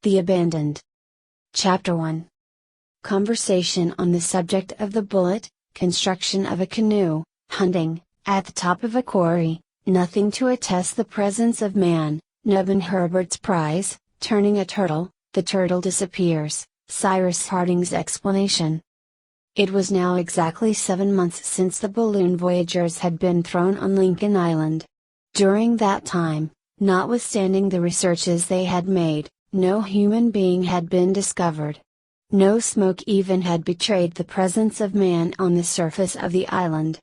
The Abandoned. Chapter 1. Conversation on the subject of the bullet, construction of a canoe, hunting, at the top of a quarry, nothing to attest the presence of man, Neb and Herbert's prize, turning a turtle, the turtle disappears, Cyrus Harding's explanation. It was now exactly 7 months since the balloon voyagers had been thrown on Lincoln Island. During that time, notwithstanding the researches they had made, no human being had been discovered. No smoke even had betrayed the presence of man on the surface of the island.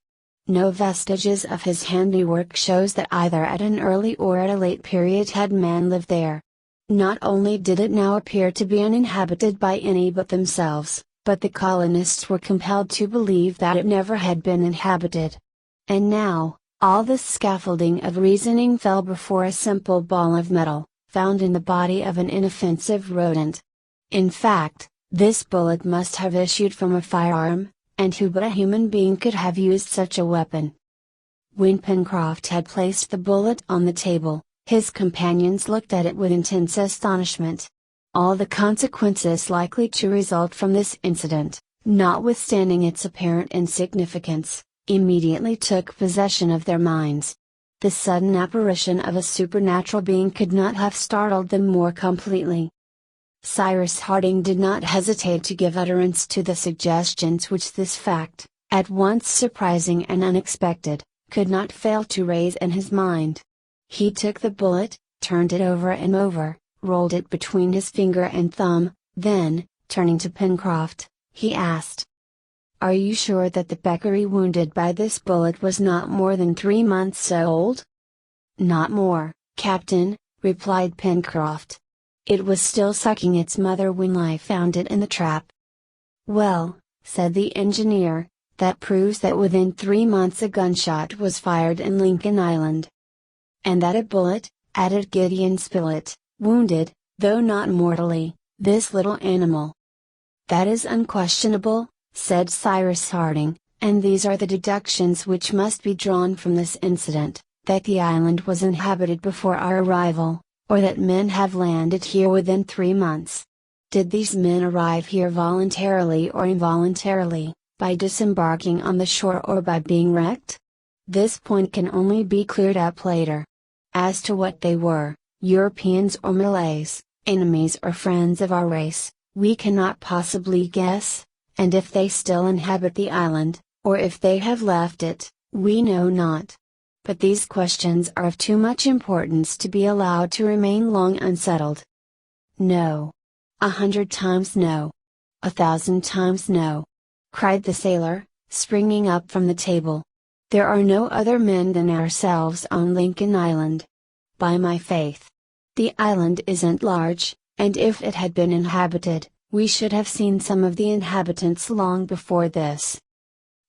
No vestiges of his handiwork shows that either at an early or at a late period had man lived there. Not only did it now appear to be uninhabited by any but themselves, but the colonists were compelled to believe that it never had been inhabited. And now, all this scaffolding of reasoning fell before a simple ball of metal, found in the body of an inoffensive rodent. In fact, this bullet must have issued from a firearm, and who but a human being could have used such a weapon? When Pencroft had placed the bullet on the table, his companions looked at it with intense astonishment. All the consequences likely to result from this incident, notwithstanding its apparent insignificance, immediately took possession of their minds. The sudden apparition of a supernatural being could not have startled them more completely. Cyrus Harding did not hesitate to give utterance to the suggestions which this fact, at once surprising and unexpected, could not fail to raise in his mind. He took the bullet, turned it over and over, rolled it between his finger and thumb, then, turning to Pencroft, he asked, "Are you sure that the peccary wounded by this bullet was not more than 3 months old?" "Not more, Captain," replied Pencroft. "It was still sucking its mother when I found it in the trap." "Well," said the engineer, "that proves that within 3 months a gunshot was fired in Lincoln Island." "And that a bullet," added Gideon Spilett, "wounded, though not mortally, this little animal." "That is unquestionable," said Cyrus Harding, "and these are the deductions which must be drawn from this incident, that the island was inhabited before our arrival, or that men have landed here within 3 months. Did these men arrive here voluntarily or involuntarily, by disembarking on the shore or by being wrecked? This point can only be cleared up later. As to what they were, Europeans or Malays, enemies or friends of our race, we cannot possibly guess, and if they still inhabit the island, or if they have left it, we know not. But these questions are of too much importance to be allowed to remain long unsettled." "No. 100 times no. 1,000 times no!" cried the sailor, springing up from the table. "There are no other men than ourselves on Lincoln Island. By my faith! The island isn't large, and if it had been inhabited, we should have seen some of the inhabitants long before this."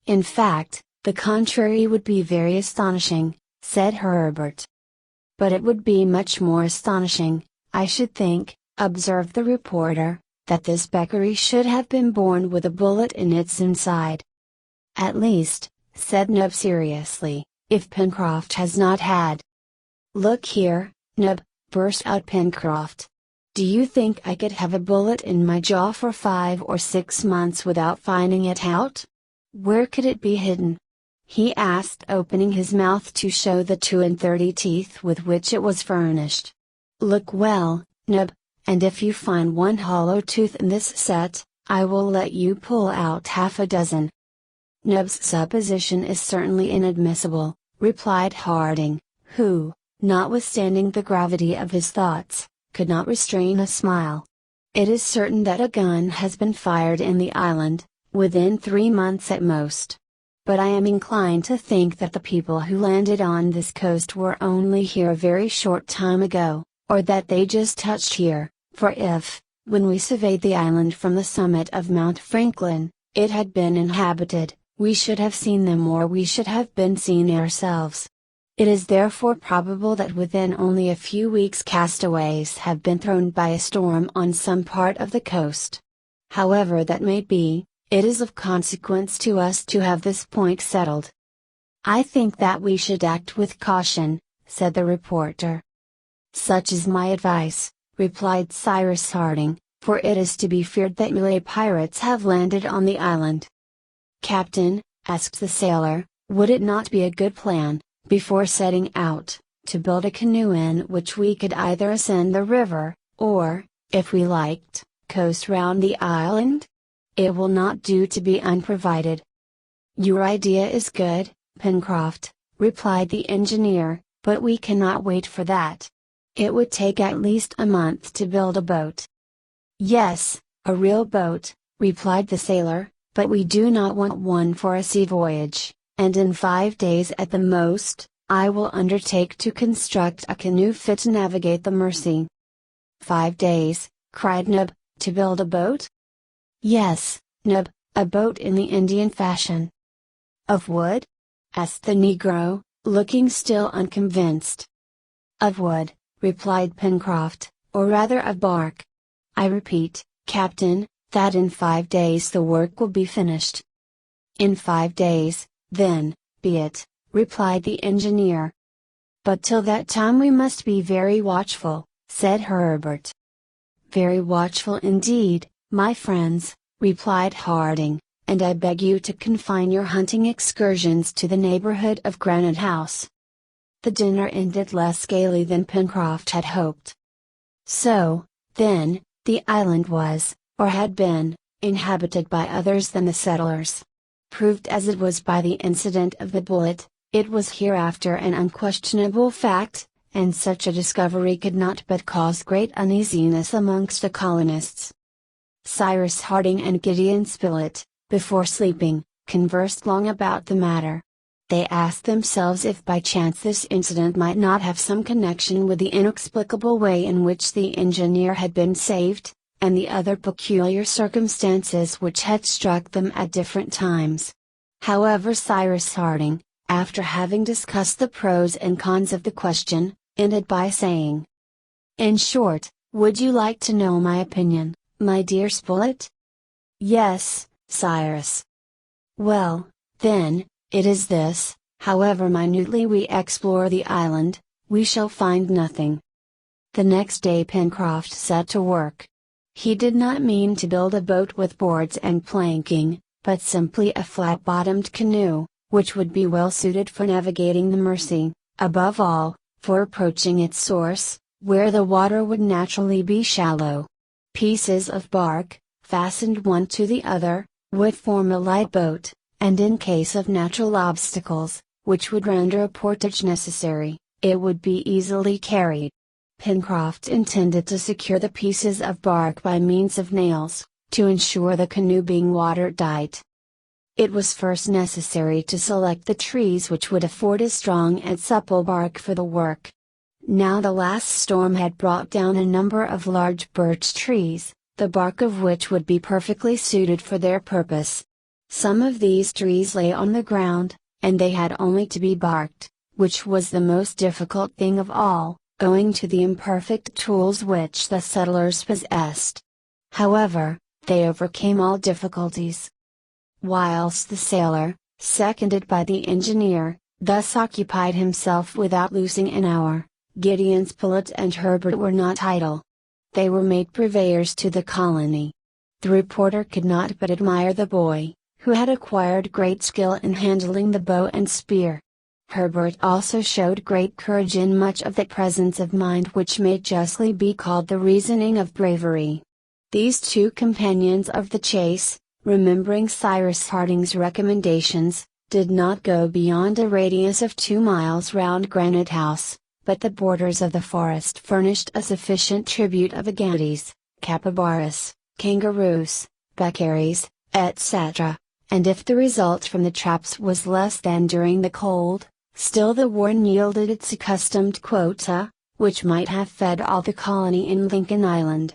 "In fact, the contrary would be very astonishing," said Herbert. "But it would be much more astonishing, I should think," observed the reporter, "that this peccary should have been born with a bullet in its inside." "At least," said Neb seriously, "if Pencroft has not had—" "Look here, Neb," burst out Pencroft. "Do you think I could have a bullet in my jaw for 5 or 6 months without finding it out? Where could it be hidden?" he asked, opening his mouth to show the 32 teeth with which it was furnished. "Look well, Neb, and if you find one hollow tooth in this set, I will let you pull out half a dozen." "Neb's supposition is certainly inadmissible," replied Harding, who, notwithstanding the gravity of his thoughts, could not restrain a smile. "It is certain that a gun has been fired in the island, within 3 months at most. But I am inclined to think that the people who landed on this coast were only here a very short time ago, or that they just touched here, for if, when we surveyed the island from the summit of Mount Franklin, it had been inhabited, we should have seen them or we should have been seen ourselves. It is therefore probable that within only a few weeks castaways have been thrown by a storm on some part of the coast. However that may be, it is of consequence to us to have this point settled." "I think that we should act with caution," said the reporter. "Such is my advice," replied Cyrus Harding, for it is to be feared that Malay pirates have landed on the island. Captain, asked the sailor, would it not be a good plan, before setting out, to build a canoe in which we could either ascend the river, or, if we liked, coast round the island? It will not do to be unprovided. Your idea is good, Pencroft, replied the engineer, but we cannot wait for that. It would take at least a month to build a boat. Yes, a real boat, replied the sailor, but we do not want one for a sea voyage, and in 5 days at the most, I will undertake to construct a canoe fit to navigate the Mersey. 5 days, cried Neb, to build a boat? Yes, Neb, a boat in the Indian fashion. Of wood? Asked the negro, looking still unconvinced. Of wood, replied Pencroft, or rather of bark. I repeat, Captain, that in 5 days the work will be finished. In 5 days, then, be it, replied the engineer. But till that time we must be very watchful, said Herbert. Very watchful indeed, my friends, replied Harding, and I beg you to confine your hunting excursions to the neighborhood of Granite House. The dinner ended less gaily than Pencroft had hoped. So, then, the island was, or had been, inhabited by others than the settlers. Proved as it was by the incident of the bullet, it was hereafter an unquestionable fact, and such a discovery could not but cause great uneasiness amongst the colonists. Cyrus Harding and Gideon Spilett, before sleeping, conversed long about the matter. They asked themselves if by chance this incident might not have some connection with the inexplicable way in which the engineer had been saved, and the other peculiar circumstances which had struck them at different times. However, Cyrus Harding, after having discussed the pros and cons of the question, ended by saying, "In short, would you like to know my opinion, my dear Spilett?" "Yes, Cyrus." "Well, then, it is this: however minutely we explore the island, we shall find nothing." The next day Pencroft set to work. He did not mean to build a boat with boards and planking, but simply a flat-bottomed canoe, which would be well suited for navigating the Mersey, above all, for approaching its source, where the water would naturally be shallow. Pieces of bark, fastened one to the other, would form a light boat, and in case of natural obstacles, which would render a portage necessary, it would be easily carried. Pencroft intended to secure the pieces of bark by means of nails, to ensure the canoe being watertight. It was first necessary to select the trees which would afford a strong and supple bark for the work. Now the last storm had brought down a number of large birch trees, the bark of which would be perfectly suited for their purpose. Some of these trees lay on the ground, and they had only to be barked, which was the most difficult thing of all, owing to the imperfect tools which the settlers possessed. However, they overcame all difficulties. Whilst the sailor, seconded by the engineer, thus occupied himself without losing an hour, Gideon Spilett and Herbert were not idle. They were made purveyors to the colony. The reporter could not but admire the boy, who had acquired great skill in handling the bow and spear. Herbert also showed great courage in much of that presence of mind which may justly be called the reasoning of bravery. These two companions of the chase, remembering Cyrus Harding's recommendations, did not go beyond a radius of 2 miles round Granite House, but the borders of the forest furnished a sufficient tribute of agates, capybaras, kangaroos, peccaries, etc., and if the result from the traps was less than during the cold, still the warren yielded its accustomed quota, which might have fed all the colony in Lincoln Island.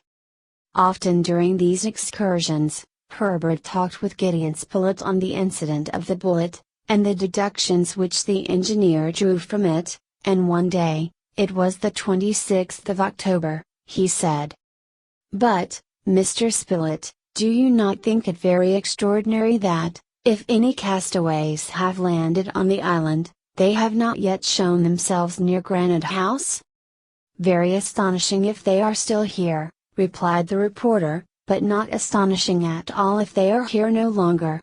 Often during these excursions, Herbert talked with Gideon Spilett on the incident of the bullet, and the deductions which the engineer drew from it, and one day, it was the 26th of October, he said, "But, Mr. Spilett, do you not think it very extraordinary that, if any castaways have landed on the island, they have not yet shown themselves near Granite House?" "Very astonishing if they are still here," replied the reporter, "but not astonishing at all if they are here no longer."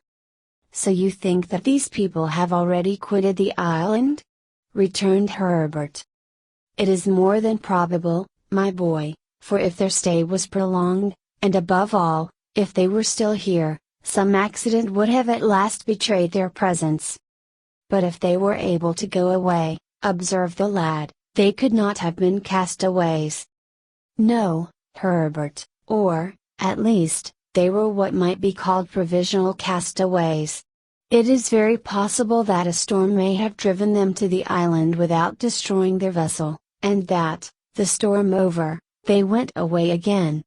"So you think that these people have already quitted the island?" returned Herbert. "It is more than probable, my boy, for if their stay was prolonged, and above all, if they were still here, some accident would have at last betrayed their presence." "But if they were able to go away," observed the lad, "they could not have been castaways." "No, Herbert, or, at least, they were what might be called provisional castaways. It is very possible that a storm may have driven them to the island without destroying their vessel, and that, the storm over, they went away again."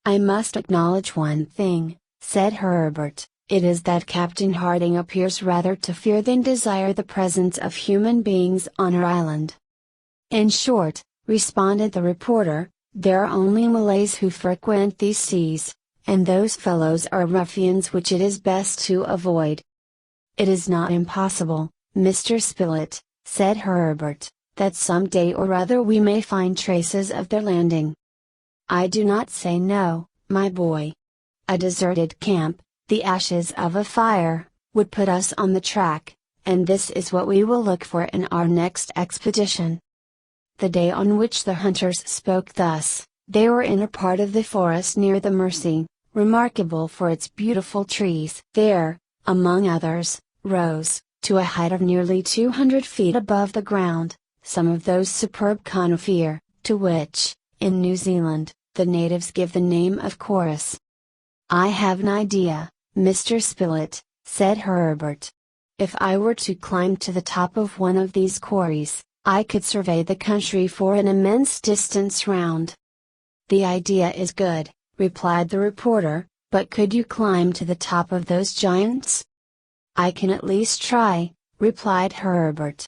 "I must acknowledge one thing," said Herbert, "it is that Captain Harding appears rather to fear than desire the presence of human beings on our island." "In short," responded the reporter, "there are only Malays who frequent these seas, and those fellows are ruffians which it is best to avoid." "It is not impossible, Mr. Spilett," said Herbert, "that some day or other we may find traces of their landing." "I do not say no, my boy. A deserted camp, the ashes of a fire, would put us on the track, and this is what we will look for in our next expedition." The day on which the hunters spoke thus, they were in a part of the forest near the Mersey, remarkable for its beautiful trees. There, among others, rose, to a height of nearly 200 feet above the ground, some of those superb coniferae, to which, in New Zealand, the natives give the name of chorus. "I have an idea, Mr. Spilett," said Herbert. "If I were to climb to the top of one of these quarries, I could survey the country for an immense distance round." "The idea is good," replied the reporter, "but could you climb to the top of those giants?" "I can at least try," replied Herbert.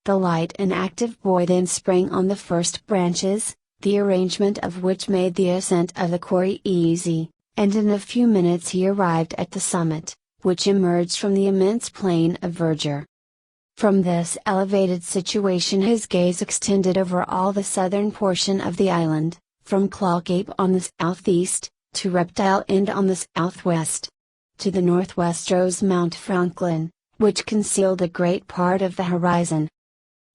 The light and active boy then sprang on the first branches, the arrangement of which made the ascent of the quarry easy, and in a few minutes he arrived at the summit, which emerged from the immense plain of verdure. From this elevated situation his gaze extended over all the southern portion of the island, from Claw Cape on the southeast, to Reptile End on the southwest. To the northwest rose Mount Franklin, which concealed a great part of the horizon.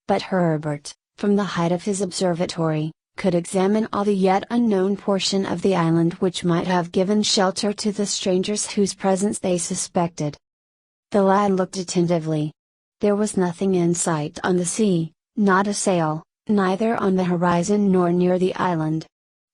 But Herbert, from the height of his observatory, could examine all the yet unknown portion of the island which might have given shelter to the strangers whose presence they suspected. The lad looked attentively. There was nothing in sight on the sea, not a sail, neither on the horizon nor near the island.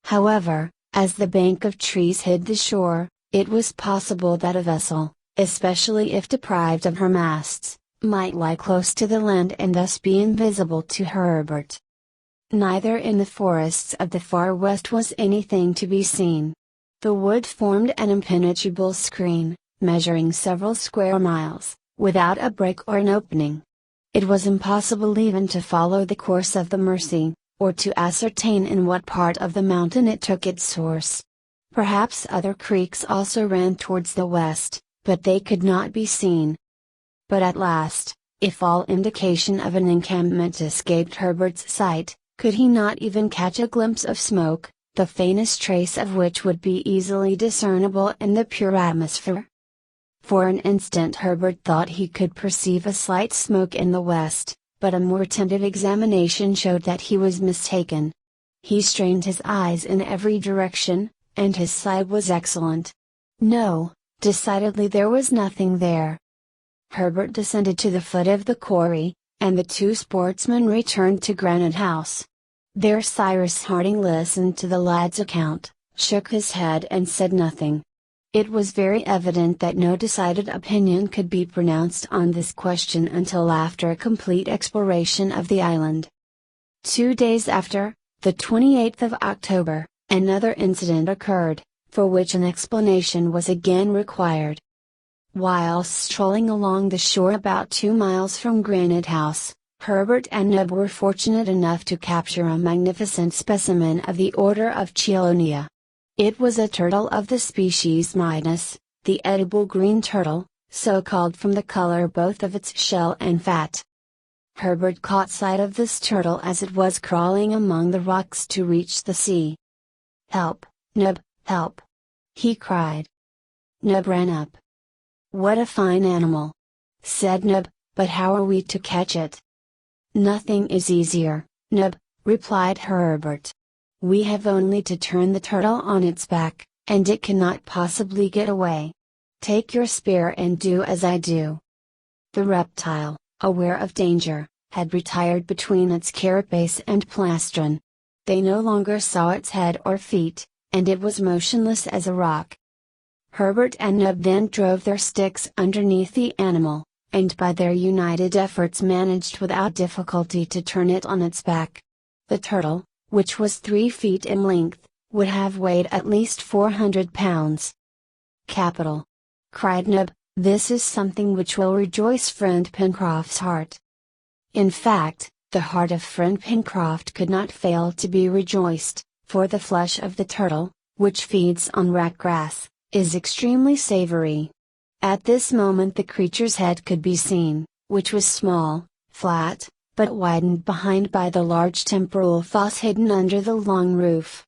However, as the bank of trees hid the shore, it was possible that a vessel, especially if deprived of her masts, might lie close to the land and thus be invisible to Herbert. Neither in the forests of the far west was anything to be seen. The wood formed an impenetrable screen, measuring several square miles, without a break or an opening. It was impossible even to follow the course of the Mersey, or to ascertain in what part of the mountain it took its source. Perhaps other creeks also ran towards the west, but they could not be seen. But at last, if all indication of an encampment escaped Herbert's sight, could he not even catch a glimpse of smoke, the faintest trace of which would be easily discernible in the pure atmosphere? For an instant Herbert thought he could perceive a slight smoke in the west, but a more attentive examination showed that he was mistaken. He strained his eyes in every direction, and his sight was excellent. No, decidedly there was nothing there. Herbert descended to the foot of the quarry, and the two sportsmen returned to Granite House. There Cyrus Harding listened to the lad's account, shook his head and said nothing. It was very evident that no decided opinion could be pronounced on this question until after a complete exploration of the island. 2 days after, the 28th of October, another incident occurred, for which an explanation was again required. Whilst strolling along the shore about 2 miles from Granite House, Herbert and Neb were fortunate enough to capture a magnificent specimen of the order of Chelonia. It was a turtle of the species Midas, the edible green turtle, so called from the color both of its shell and fat. Herbert caught sight of this turtle as it was crawling among the rocks to reach the sea. "Help, Nub, help!" he cried. Nub ran up. "What a fine animal!" said Nub, "but how are we to catch it?" "Nothing is easier, Nub," replied Herbert. "We have only to turn the turtle on its back, and it cannot possibly get away. Take your spear and do as I do." The reptile, aware of danger, had retired between its carapace and plastron. They no longer saw its head or feet, and it was motionless as a rock. Herbert and Nub then drove their sticks underneath the animal, and by their united efforts managed without difficulty to turn it on its back. The turtle, which was 3 feet in length, would have weighed at least 400 pounds. "Capital!" cried Nub, "this is something which will rejoice friend Pencroft's heart." In fact, the heart of friend Pencroft could not fail to be rejoiced, for the flesh of the turtle, which feeds on rack-grass, is extremely savory. At this moment the creature's head could be seen, which was small, flat, but widened behind by the large temporal fosse hidden under the long roof.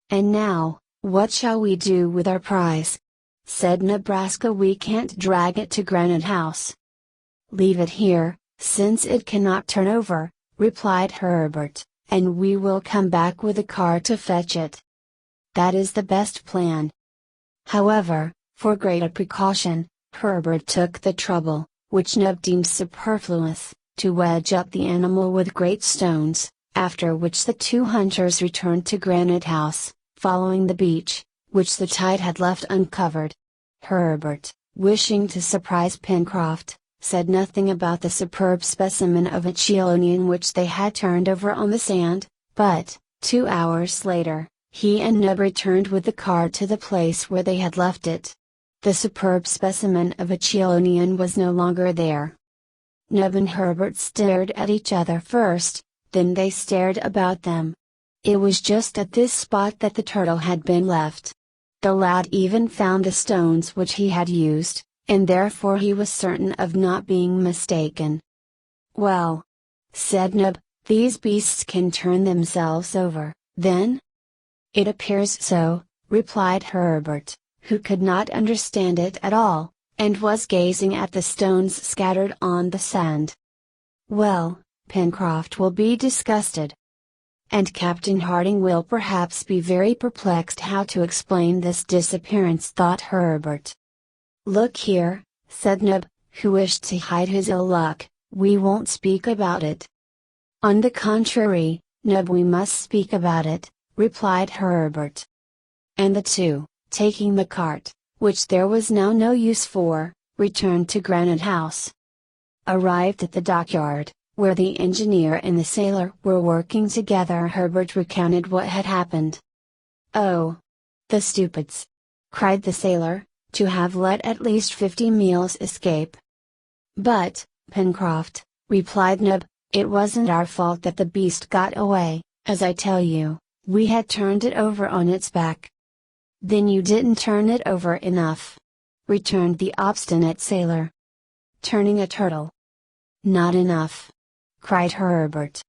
"And now, what shall we do with our prize?" said Nebraska. "We can't drag it to Granite House." "Leave it here, since it cannot turn over," replied Herbert, "and we will come back with a car to fetch it." "That is the best plan." However, for greater precaution, Herbert took the trouble, which Nub deemed superfluous, to wedge up the animal with great stones, after which the two hunters returned to Granite House, following the beach, which the tide had left uncovered. Herbert, wishing to surprise Pencroft, said nothing about the superb specimen of a cheilonian which they had turned over on the sand, but, 2 hours later, he and Nub returned with the car to the place where they had left it. The superb specimen of a cheilonian was no longer there. Nub and Herbert stared at each other first, then they stared about them. It was just at this spot that the turtle had been left. The lad even found the stones which he had used, and therefore he was certain of not being mistaken. "Well," said Nub, "these beasts can turn themselves over, then?" "It appears so," replied Herbert, who could not understand it at all, and was gazing at the stones scattered on the sand. "Well, Pencroft will be disgusted. And Captain Harding will perhaps be very perplexed how to explain this disappearance," thought Herbert. "Look here," said Nub, who wished to hide his ill luck, "we won't speak about it." "On the contrary, Nub, we must speak about it," replied Herbert. And the two, taking the cart, which there was now no use for, returned to Granite House. Arrived at the dockyard, where the engineer and the sailor were working together, Herbert recounted what had happened. "Oh! The stupids!" cried the sailor, "to have let at least 50 meals escape." "But, Pencroft," replied Nub, "it wasn't our fault that the beast got away, as I tell you, we had turned it over on its back." "Then you didn't turn it over enough," returned the obstinate sailor. "Turning a turtle? Not enough!" cried Herbert.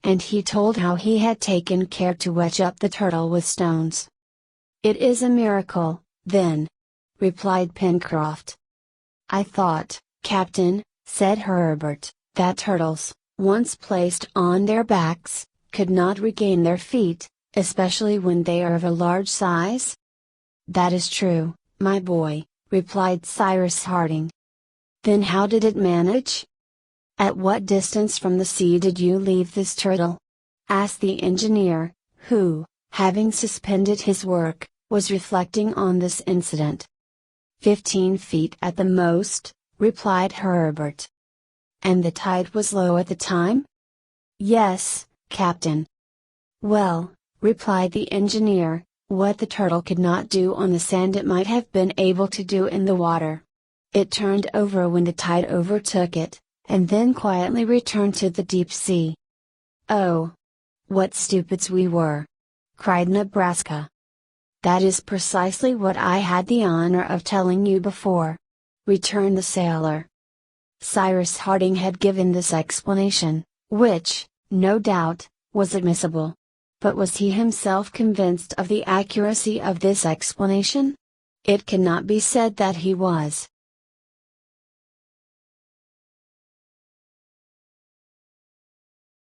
And he told how he had taken care to wedge up the turtle with stones. "It is a miracle, then," replied Pencroft. "I thought, Captain," said Herbert, "that turtles, once placed on their backs, could not regain their feet, especially when they are of a large size?" "That is true, my boy," replied Cyrus Harding. "Then how did it manage? At what distance from the sea did you leave this turtle?" asked the engineer, who, having suspended his work, was reflecting on this incident. 15 feet at the most," replied Herbert. "And the tide was low at the time?" "Yes, Captain." "Well," replied the engineer, "what the turtle could not do on the sand it might have been able to do in the water. It turned over when the tide overtook it, and then quietly returned to the deep sea." "Oh! What stupids we were!" cried Nebraska. "That is precisely what I had the honor of telling you before," returned the sailor. Cyrus Harding had given this explanation, which, no doubt, was admissible. But was he himself convinced of the accuracy of this explanation? It cannot be said that he was.